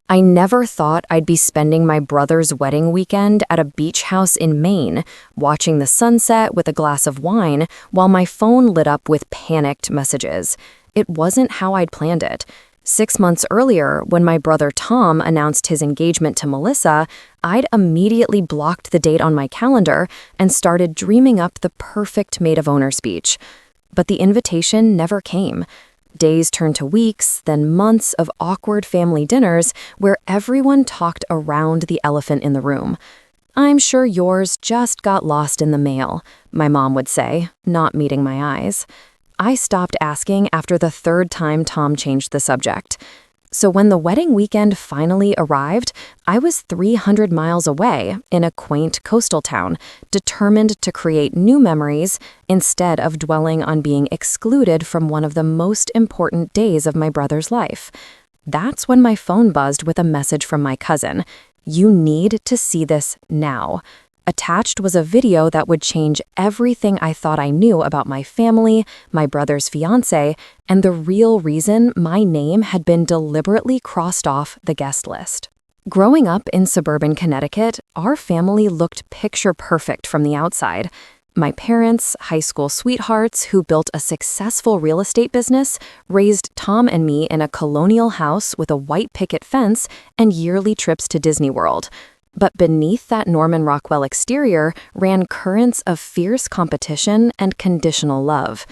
I never thought I'd be spending my brother's wedding weekend at a beach house in Maine, watching the sunset with a glass of wine while my phone lit up with panicked messages. It wasn't how I'd planned it. 6 months earlier, when my brother Tom announced his engagement to Melissa, I'd immediately blocked the date on my calendar and started dreaming up the perfect maid of honor speech. But the invitation never came. Days turned to weeks, then months of awkward family dinners where everyone talked around the elephant in the room. "I'm sure yours just got lost in the mail," my mom would say, not meeting my eyes. I stopped asking after the third time Tom changed the subject. So when the wedding weekend finally arrived, I was 300 miles away in a quaint coastal town, determined to create new memories instead of dwelling on being excluded from one of the most important days of my brother's life. That's when my phone buzzed with a message from my cousin. "You need to see this now." Attached was a video that would change everything I thought I knew about my family, my brother's fiancé, and the real reason my name had been deliberately crossed off the guest list. Growing up in suburban Connecticut, our family looked picture perfect from the outside. My parents, high school sweethearts who built a successful real estate business, raised Tom and me in a colonial house with a white picket fence and yearly trips to Disney World. But beneath that Norman Rockwell exterior ran currents of fierce competition and conditional love.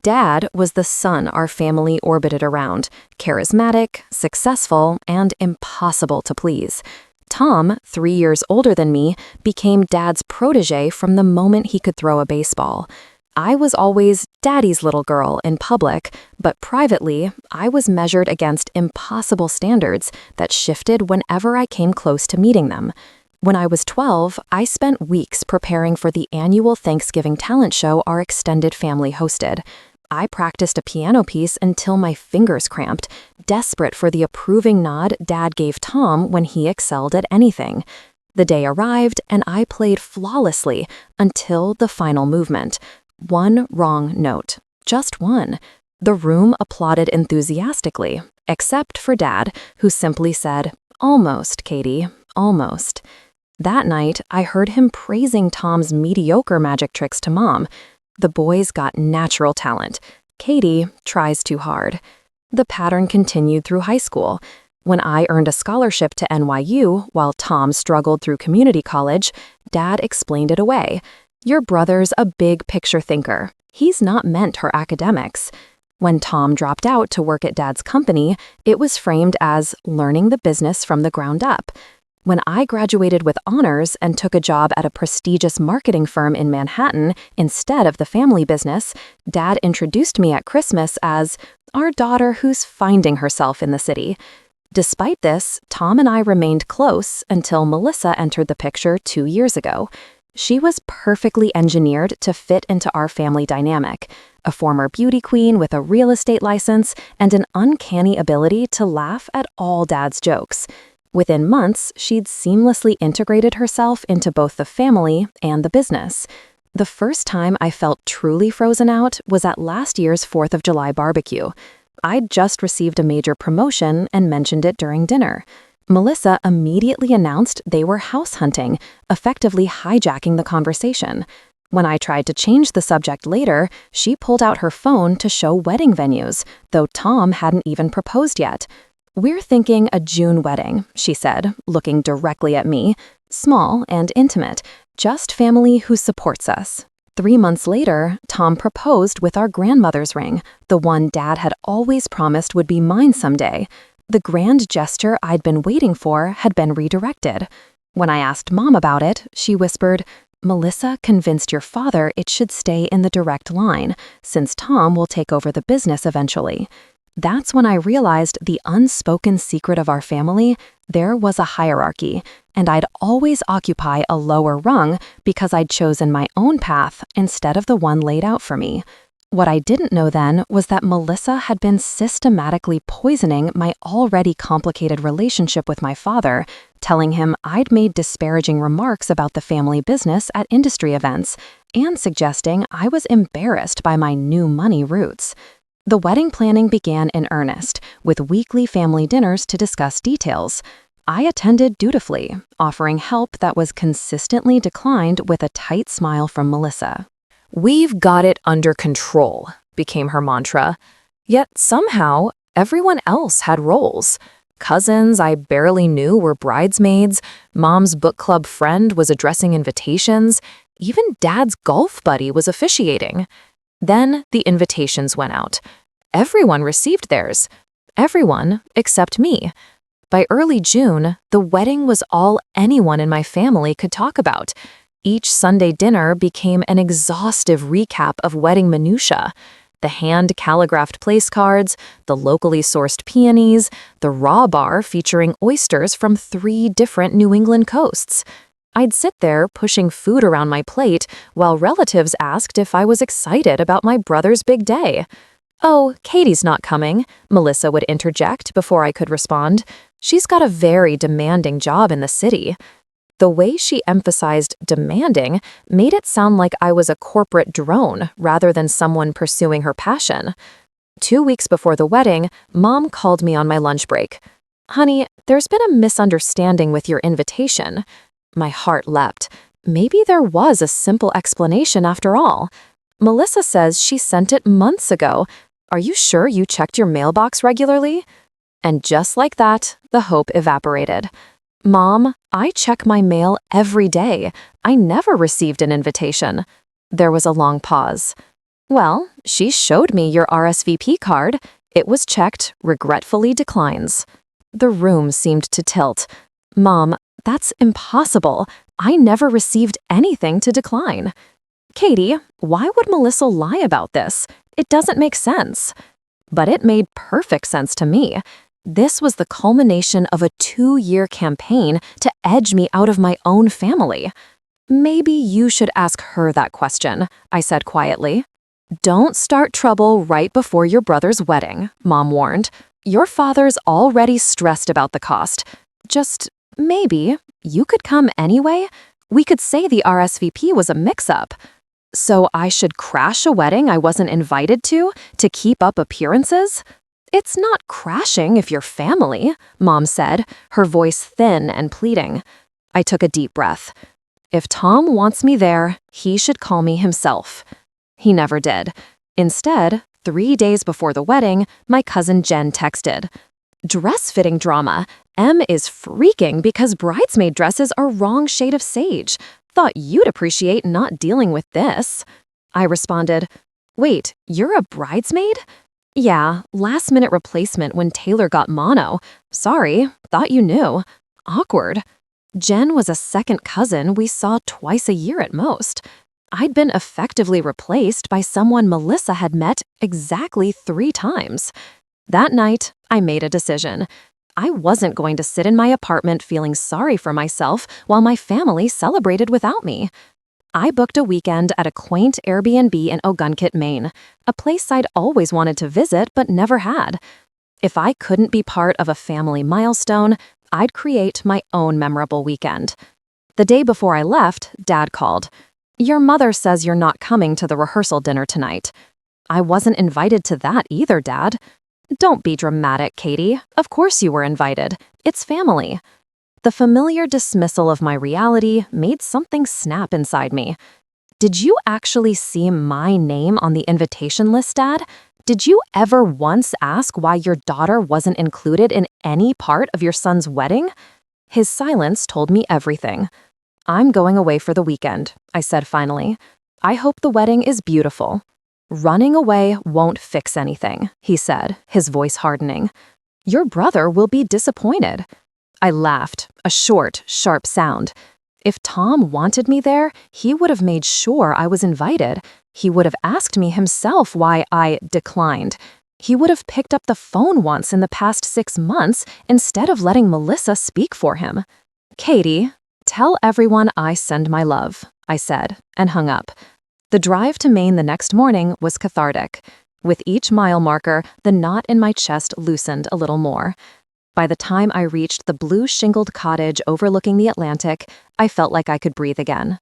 Dad was the sun our family orbited around, charismatic, successful, and impossible to please. Tom, 3 years older than me, became Dad's protege from the moment he could throw a baseball. I was always Daddy's little girl in public, but privately, I was measured against impossible standards that shifted whenever I came close to meeting them. When I was 12, I spent weeks preparing for the annual Thanksgiving talent show our extended family hosted. I practiced a piano piece until my fingers cramped, desperate for the approving nod Dad gave Tom when he excelled at anything. The day arrived, and I played flawlessly until the final movement. One wrong note. Just one. The room applauded enthusiastically, except for Dad, who simply said, "Almost, Katie, almost." That night, I heard him praising Tom's mediocre magic tricks to Mom. "The boy's got natural talent. Katie tries too hard." The pattern continued through high school. When I earned a scholarship to NYU while Tom struggled through community college, Dad explained it away. "Your brother's a big picture thinker. He's not meant for academics." When Tom dropped out to work at Dad's company, it was framed as learning the business from the ground up. When I graduated with honors and took a job at a prestigious marketing firm in Manhattan instead of the family business, Dad introduced me at Christmas as our daughter who's finding herself in the city. Despite this, Tom and I remained close until Melissa entered the picture 2 years ago. She was perfectly engineered to fit into our family dynamic, a former beauty queen with a real estate license and an uncanny ability to laugh at all Dad's jokes. Within months, she'd seamlessly integrated herself into both the family and the business. The first time I felt truly frozen out was at last year's 4th of July barbecue. I'd just received a major promotion and mentioned it during dinner. Melissa immediately announced they were house hunting, effectively hijacking the conversation. When I tried to change the subject later, she pulled out her phone to show wedding venues, though Tom hadn't even proposed yet. "We're thinking a June wedding," she said, looking directly at me. "Small and intimate, just family who supports us." 3 months later, Tom proposed with our grandmother's ring, the one Dad had always promised would be mine someday. The grand gesture I'd been waiting for had been redirected. When I asked Mom about it, she whispered, "Melissa convinced your father it should stay in the direct line, since Tom will take over the business eventually." That's when I realized the unspoken secret of our family: there was a hierarchy, and I'd always occupy a lower rung because I'd chosen my own path instead of the one laid out for me. What I didn't know then was that Melissa had been systematically poisoning my already complicated relationship with my father, telling him I'd made disparaging remarks about the family business at industry events, and suggesting I was embarrassed by my new money roots. The wedding planning began in earnest, with weekly family dinners to discuss details. I attended dutifully, offering help that was consistently declined with a tight smile from Melissa. "We've got it under control," became her mantra. Yet somehow, everyone else had roles. Cousins I barely knew were bridesmaids, Mom's book club friend was addressing invitations, even Dad's golf buddy was officiating. Then the invitations went out. Everyone received theirs. Everyone except me. By early June, the wedding was all anyone in my family could talk about. Each Sunday dinner became an exhaustive recap of wedding minutiae. The hand-calligraphed place cards, the locally sourced peonies, the raw bar featuring oysters from 3 different New England coasts. I'd sit there pushing food around my plate while relatives asked if I was excited about my brother's big day. "Oh, Katie's not coming," Melissa would interject before I could respond. "She's got a very demanding job in the city." The way she emphasized demanding made it sound like I was a corporate drone rather than someone pursuing her passion. 2 weeks before the wedding, Mom called me on my lunch break. "Honey, there's been a misunderstanding with your invitation." My heart leapt. Maybe there was a simple explanation after all. "Melissa says she sent it months ago. Are you sure you checked your mailbox regularly?" And just like that, the hope evaporated. "Mom, I check my mail every day. I never received an invitation." There was a long pause. "Well, she showed me your RSVP card. It was checked, regretfully declines." The room seemed to tilt. "Mom, that's impossible. I never received anything to decline." "Katie, why would Melissa lie about this? It doesn't make sense." But it made perfect sense to me. This was the culmination of a 2-year campaign to edge me out of my own family. "Maybe you should ask her that question," I said quietly. "Don't start trouble right before your brother's wedding," Mom warned. "Your father's already stressed about the cost. Just maybe you could come anyway. We could say the RSVP was a mix-up." "So I should crash a wedding I wasn't invited to keep up appearances?" "It's not crashing if you're family," Mom said, her voice thin and pleading. I took a deep breath. If Tom wants me there, he should call me himself. He never did. Instead, 3 days before the wedding, my cousin Jen texted, "Dress-fitting drama. Em is freaking because bridesmaid dresses are wrong shade of sage. Thought you'd appreciate not dealing with this." I responded, "Wait, you're a bridesmaid?" "Yeah, last-minute replacement when Taylor got mono. Sorry, thought you knew." Awkward. Jen was a second cousin we saw twice a year at most. I'd been effectively replaced by someone Melissa had met exactly 3 times. That night, I made a decision. I wasn't going to sit in my apartment feeling sorry for myself while my family celebrated without me. I booked a weekend at a quaint Airbnb in Ogunquit, Maine, a place I'd always wanted to visit but never had. If I couldn't be part of a family milestone, I'd create my own memorable weekend. The day before I left, Dad called. "Your mother says you're not coming to the rehearsal dinner tonight." "I wasn't invited to that either, Dad." "Don't be dramatic, Katie. Of course you were invited. It's family." The familiar dismissal of my reality made something snap inside me. "Did you actually see my name on the invitation list, Dad? Did you ever once ask why your daughter wasn't included in any part of your son's wedding?" His silence told me everything. "I'm going away for the weekend," I said finally. "I hope the wedding is beautiful." "Running away won't fix anything," he said, his voice hardening. "Your brother will be disappointed." I laughed, a short, sharp sound. If Tom wanted me there, he would have made sure I was invited. He would have asked me himself why I declined. He would have picked up the phone once in the past 6 months instead of letting Melissa speak for him. "Katie, tell everyone I send my love," I said, and hung up. The drive to Maine the next morning was cathartic. With each mile marker, the knot in my chest loosened a little more. By the time I reached the blue-shingled cottage overlooking the Atlantic, I felt like I could breathe again.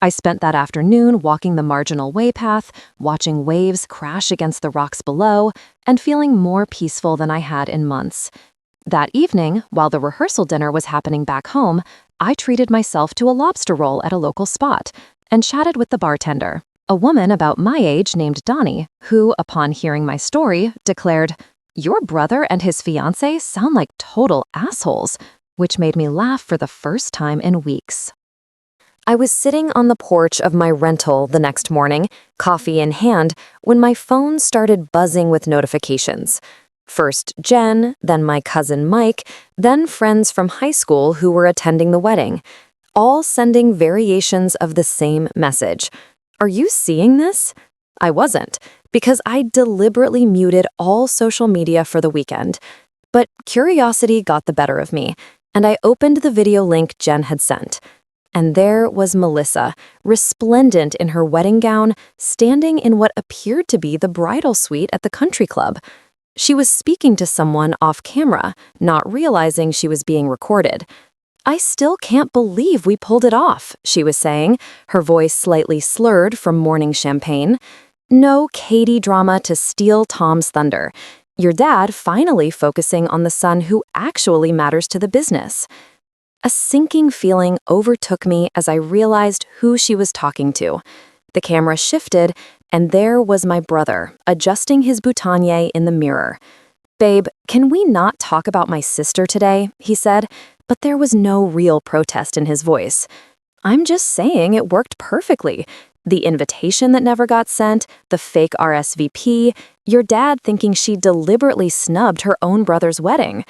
I spent that afternoon walking the marginal way path, watching waves crash against the rocks below, and feeling more peaceful than I had in months. That evening, while the rehearsal dinner was happening back home, I treated myself to a lobster roll at a local spot and chatted with the bartender, a woman about my age named Donnie, who, upon hearing my story, declared, "Your brother and his fiancée sound like total assholes," which made me laugh for the first time in weeks. I was sitting on the porch of my rental the next morning, coffee in hand, when my phone started buzzing with notifications. First Jen, then my cousin Mike, then friends from high school who were attending the wedding, all sending variations of the same message. "Are you seeing this?" I wasn't, because I deliberately muted all social media for the weekend. But curiosity got the better of me, and I opened the video link Jen had sent. And there was Melissa, resplendent in her wedding gown, standing in what appeared to be the bridal suite at the country club. She was speaking to someone off camera, not realizing she was being recorded. "I still can't believe we pulled it off," she was saying, her voice slightly slurred from morning champagne. "No Katie drama to steal Tom's thunder. Your dad finally focusing on the son who actually matters to the business." A sinking feeling overtook me as I realized who she was talking to. The camera shifted, and there was my brother, adjusting his boutonniere in the mirror. "Babe, can we not talk about my sister today?" he said, but there was no real protest in his voice. "I'm just saying it worked perfectly. The invitation that never got sent, the fake RSVP, your dad thinking she deliberately snubbed her own brother's wedding.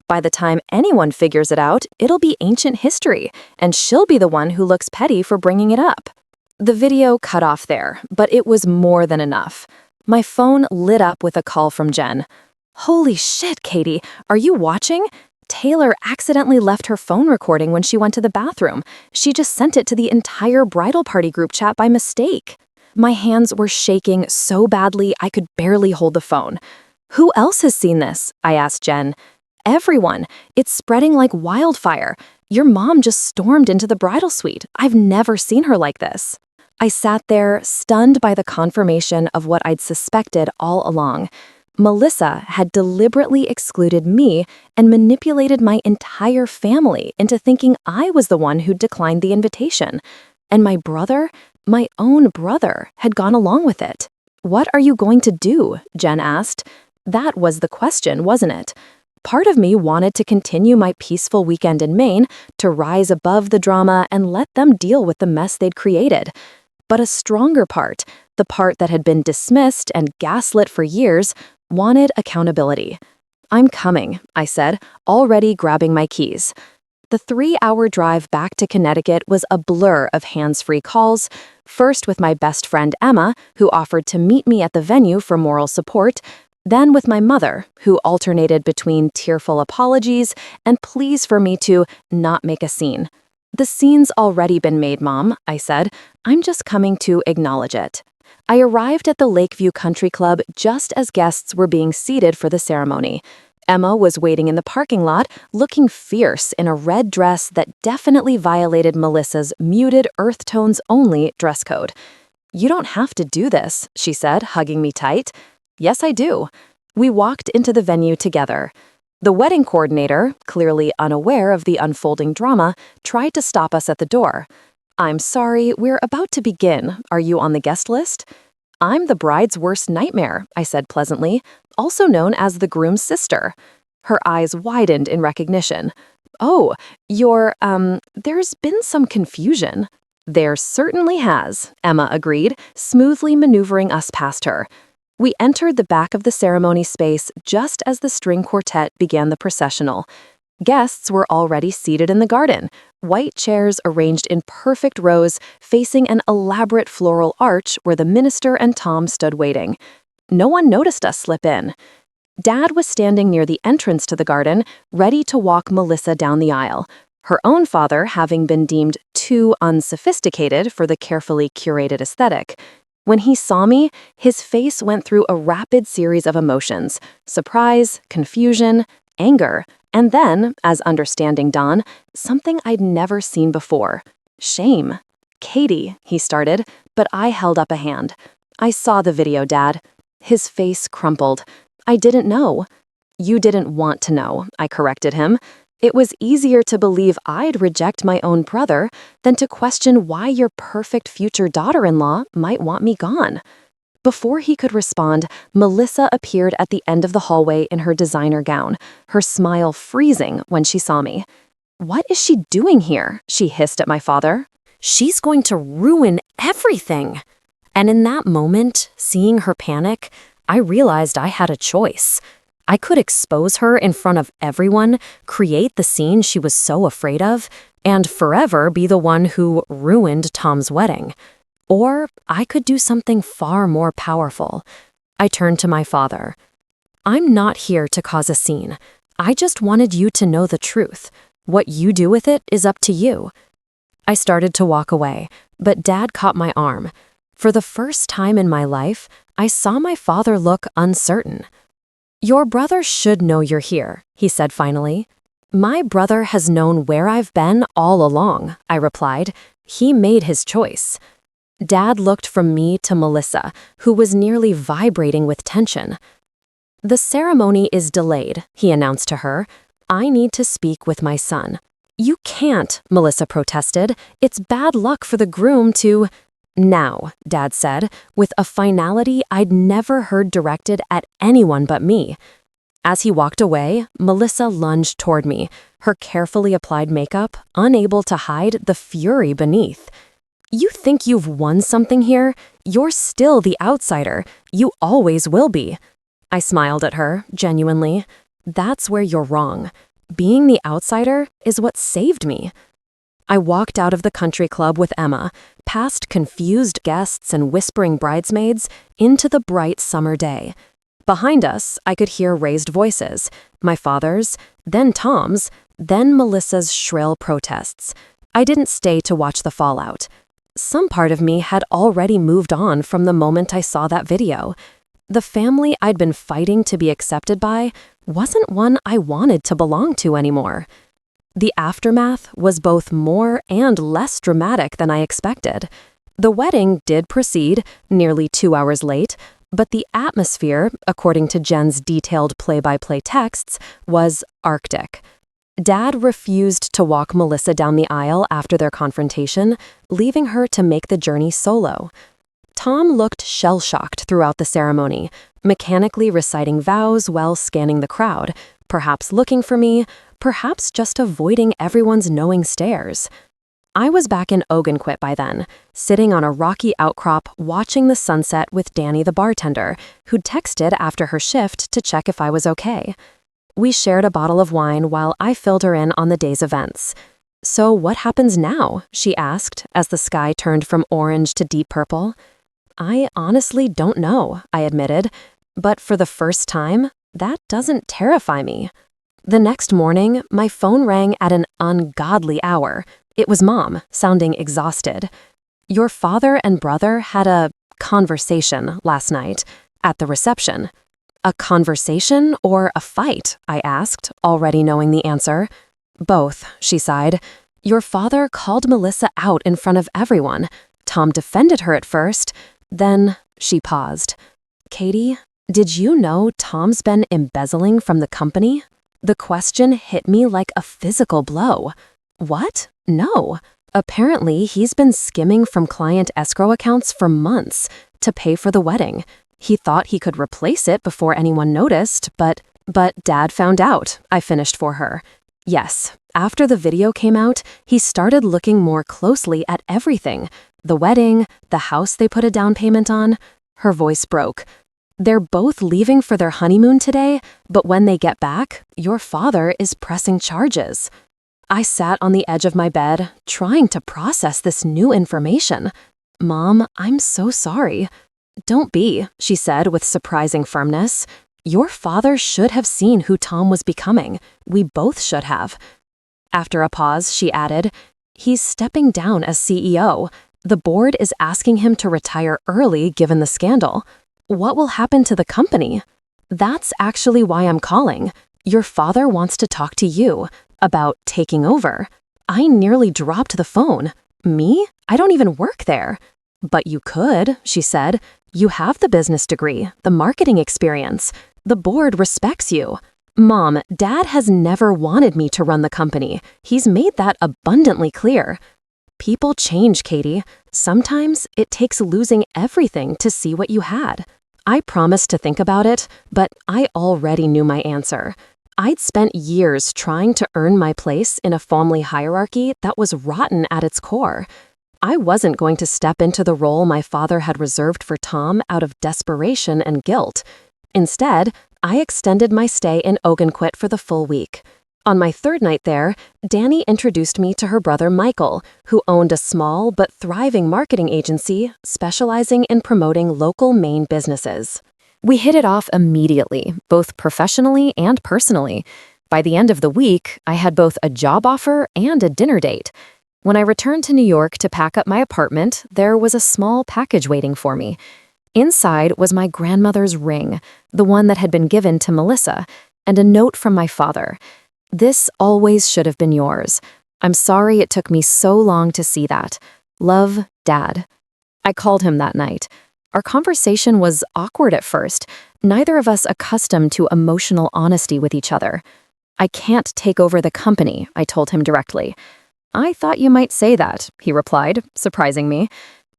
By the time anyone figures it out, it'll be ancient history, and she'll be the one who looks petty for bringing it up." The video cut off there, but it was more than enough. My phone lit up with a call from Jen. "Holy shit, Katie, are you watching? Taylor accidentally left her phone recording when she went to the bathroom. She just sent it to the entire bridal party group chat by mistake." My hands were shaking so badly I could barely hold the phone. "Who else has seen this?" I asked Jen. "Everyone. It's spreading like wildfire. Your mom just stormed into the bridal suite. I've never seen her like this." I sat there, stunned by the confirmation of what I'd suspected all along. Melissa had deliberately excluded me and manipulated my entire family into thinking I was the one who declined the invitation. And my brother, my own brother, had gone along with it. "What are you going to do?" Jen asked. That was the question, wasn't it? Part of me wanted to continue my peaceful weekend in Maine, to rise above the drama and let them deal with the mess they'd created. But a stronger part, the part that had been dismissed and gaslit for years, wanted accountability. "I'm coming," I said, already grabbing my keys. The 3-hour drive back to Connecticut was a blur of hands-free calls, first with my best friend Emma, who offered to meet me at the venue for moral support, then with my mother, who alternated between tearful apologies and pleas for me to not make a scene. "The scene's already been made, Mom," I said. "I'm just coming to acknowledge it." I arrived at the Lakeview Country Club just as guests were being seated for the ceremony. Emma was waiting in the parking lot, looking fierce in a red dress that definitely violated Melissa's muted earth tones only dress code. "You don't have to do this," she said, hugging me tight. "Yes, I do." We walked into the venue together. The wedding coordinator, clearly unaware of the unfolding drama, tried to stop us at the door. "I'm sorry, we're about to begin. Are you on the guest list?" "I'm the bride's worst nightmare," I said pleasantly, "also known as the groom's sister." Her eyes widened in recognition. "Oh, there's been some confusion." "There certainly has," Emma agreed, smoothly maneuvering us past her. We entered the back of the ceremony space just as the string quartet began the processional. Guests were already seated in the garden, white chairs arranged in perfect rows facing an elaborate floral arch where the minister and Tom stood waiting. No one noticed us slip in. Dad was standing near the entrance to the garden, ready to walk Melissa down the aisle, her own father having been deemed too unsophisticated for the carefully curated aesthetic. When he saw me, his face went through a rapid series of emotions: surprise, confusion, anger, and then, as understanding dawned, something I'd never seen before: shame. Katie, he started, but I held up a hand. I saw the video, Dad. His face crumpled. I didn't know. You didn't want to know, I corrected him. It was easier to believe I'd reject my own brother than to question why your perfect future daughter-in-law might want me gone. Before he could respond, Melissa appeared at the end of the hallway in her designer gown, her smile freezing when she saw me. "What is she doing here?" she hissed at my father. "She's going to ruin everything." And in that moment, seeing her panic, I realized I had a choice. I could expose her in front of everyone, create the scene she was so afraid of, and forever be the one who ruined Tom's wedding. Or I could do something far more powerful. I turned to my father. "I'm not here to cause a scene. I just wanted you to know the truth. What you do with it is up to you." I started to walk away, but Dad caught my arm. For the first time in my life, I saw my father look uncertain. "Your brother should know you're here," he said finally. "My brother has known where I've been all along," I replied. "He made his choice." Dad looked from me to Melissa, who was nearly vibrating with tension. "The ceremony is delayed," he announced to her. "I need to speak with my son." "You can't," Melissa protested. "It's bad luck for the groom to—" "Now," Dad said, with a finality I'd never heard directed at anyone but me. As he walked away, Melissa lunged toward me, her carefully applied makeup unable to hide the fury beneath. "You think you've won something here? You're still the outsider. You always will be." I smiled at her, genuinely. "That's where you're wrong. Being the outsider is what saved me." I walked out of the country club with Emma, past confused guests and whispering bridesmaids, into the bright summer day. Behind us, I could hear raised voices, my father's, then Tom's, then Melissa's shrill protests. I didn't stay to watch the fallout. Some part of me had already moved on from the moment I saw that video. The family I'd been fighting to be accepted by wasn't one I wanted to belong to anymore. The aftermath was both more and less dramatic than I expected. The wedding did proceed, nearly 2 hours late, but the atmosphere, according to Jen's detailed play-by-play texts, was Arctic. Dad refused to walk Melissa down the aisle after their confrontation, leaving her to make the journey solo. Tom looked shell-shocked throughout the ceremony, mechanically reciting vows while scanning the crowd, perhaps looking for me, perhaps just avoiding everyone's knowing stares. I was back in Ogunquit by then, sitting on a rocky outcrop watching the sunset with Danny the bartender, who'd texted after her shift to check if I was okay. We shared a bottle of wine while I filled her in on the day's events. "So what happens now?" she asked as the sky turned from orange to deep purple. "I honestly don't know," I admitted, but for the first time, that doesn't terrify me. The next morning, my phone rang at an ungodly hour. It was Mom, sounding exhausted. "Your father and brother had a conversation last night at the reception." "A conversation or a fight?" I asked, already knowing the answer. "Both," she sighed. "Your father called Melissa out in front of everyone. Tom defended her at first. Then," she paused. "Katie, did you know Tom's been embezzling from the company?" The question hit me like a physical blow. "What? No. Apparently, he's been skimming from client escrow accounts for months to pay for the wedding. He thought he could replace it before anyone noticed, but Dad found out," I finished for her. "Yes, after the video came out, he started looking more closely at everything. The wedding, the house they put a down payment on." Her voice broke. "They're both leaving for their honeymoon today, but when they get back, your father is pressing charges." I sat on the edge of my bed, trying to process this new information. "Mom, I'm so sorry." "Don't be," she said with surprising firmness. "Your father should have seen who Tom was becoming. We both should have." After a pause, she added, "He's stepping down as CEO. The board is asking him to retire early given the scandal. What will happen to the company?" "That's actually why I'm calling. Your father wants to talk to you about taking over." I nearly dropped the phone. Me? I don't even work there. But you could, she said. You have the business degree, the marketing experience. The board respects you. Mom, Dad has never wanted me to run the company. He's made that abundantly clear. People change, Katie. Sometimes it takes losing everything to see what you had. I promised to think about it, but I already knew my answer. I'd spent years trying to earn my place in a family hierarchy that was rotten at its core. I wasn't going to step into the role my father had reserved for Tom out of desperation and guilt. Instead, I extended my stay in Ogunquit for the full week. On my third night there, Danny introduced me to her brother Michael, who owned a small but thriving marketing agency specializing in promoting local Maine businesses. We hit it off immediately, both professionally and personally. By the end of the week, I had both a job offer and a dinner date. When I returned to New York to pack up my apartment, there was a small package waiting for me. Inside was my grandmother's ring, the one that had been given to Melissa, and a note from my father. This always should have been yours. I'm sorry it took me so long to see that. Love, Dad. I called him that night. Our conversation was awkward at first, neither of us accustomed to emotional honesty with each other. I can't take over the company, I told him directly. I thought you might say that, he replied, surprising me.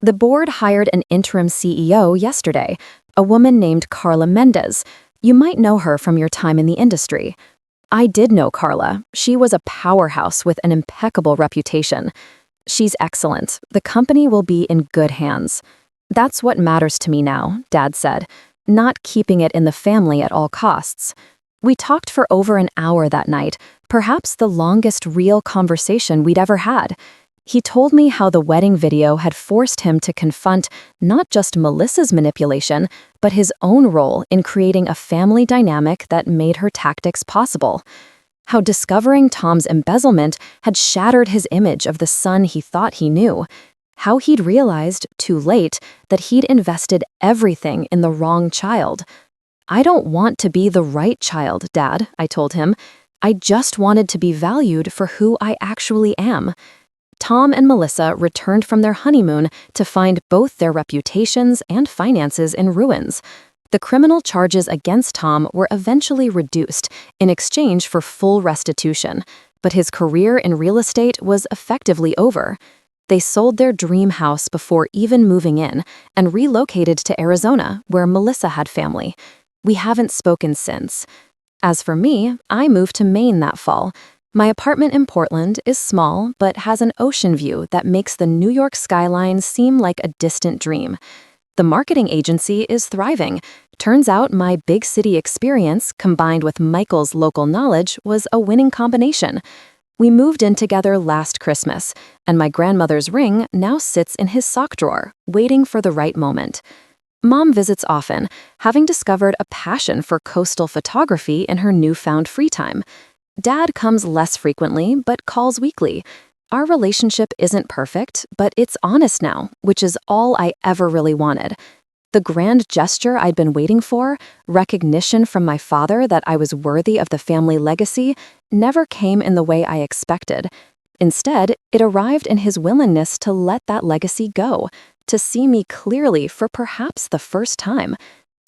The board hired an interim CEO yesterday, a woman named Carla Mendez. You might know her from your time in the industry. I did know Carla. She was a powerhouse with an impeccable reputation. She's excellent. The company will be in good hands. That's what matters to me now, Dad said, not keeping it in the family at all costs. We talked for over an hour that night, perhaps the longest real conversation we'd ever had. He told me how the wedding video had forced him to confront not just Melissa's manipulation, but his own role in creating a family dynamic that made her tactics possible. How discovering Tom's embezzlement had shattered his image of the son he thought he knew. How he'd realized, too late, that he'd invested everything in the wrong child. I don't want to be the right child, Dad, I told him. I just wanted to be valued for who I actually am. Tom and Melissa returned from their honeymoon to find both their reputations and finances in ruins. The criminal charges against Tom were eventually reduced in exchange for full restitution, but his career in real estate was effectively over. They sold their dream house before even moving in and relocated to Arizona, where Melissa had family. We haven't spoken since. As for me, I moved to Maine that fall. My apartment in Portland is small but has an ocean view that makes the New York skyline seem like a distant dream. The marketing agency is thriving. Turns out my big city experience combined with Michael's local knowledge was a winning combination. We moved in together last Christmas, and my grandmother's ring now sits in his sock drawer, waiting for the right moment. Mom visits often, having discovered a passion for coastal photography in her newfound free time. Dad comes less frequently, but calls weekly. Our relationship isn't perfect, but it's honest now, which is all I ever really wanted. The grand gesture I'd been waiting for, recognition from my father that I was worthy of the family legacy, never came in the way I expected. Instead, it arrived in his willingness to let that legacy go, to see me clearly for perhaps the first time.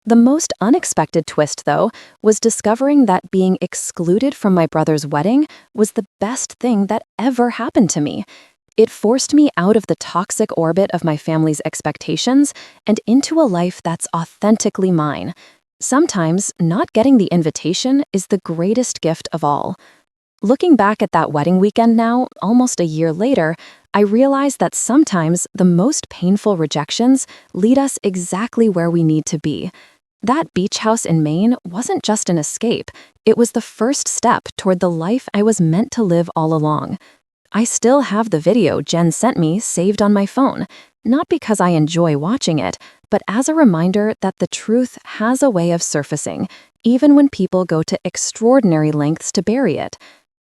The most unexpected twist, though, was discovering that being excluded from my brother's wedding was the best thing that ever happened to me. It forced me out of the toxic orbit of my family's expectations and into a life that's authentically mine. Sometimes, not getting the invitation is the greatest gift of all. Looking back at that wedding weekend now, almost a year later, I realized that sometimes the most painful rejections lead us exactly where we need to be. That beach house in Maine wasn't just an escape, it was the first step toward the life I was meant to live all along. I still have the video Jen sent me saved on my phone, not because I enjoy watching it, but as a reminder that the truth has a way of surfacing, even when people go to extraordinary lengths to bury it.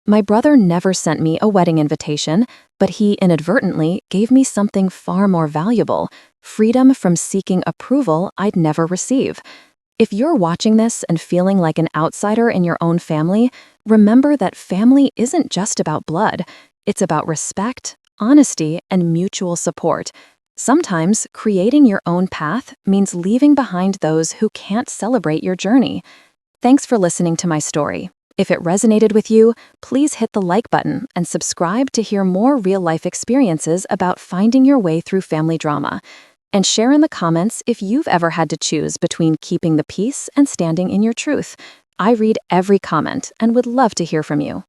My brother never sent me a wedding invitation, but he inadvertently gave me something far more valuable: freedom from seeking approval I'd never receive. If you're watching this and feeling like an outsider in your own family, remember that family isn't just about blood. It's about respect, honesty, and mutual support. Sometimes, creating your own path means leaving behind those who can't celebrate your journey. Thanks for listening to my story. If it resonated with you, please hit the like button and subscribe to hear more real-life experiences about finding your way through family drama. And share in the comments if you've ever had to choose between keeping the peace and standing in your truth. I read every comment and would love to hear from you.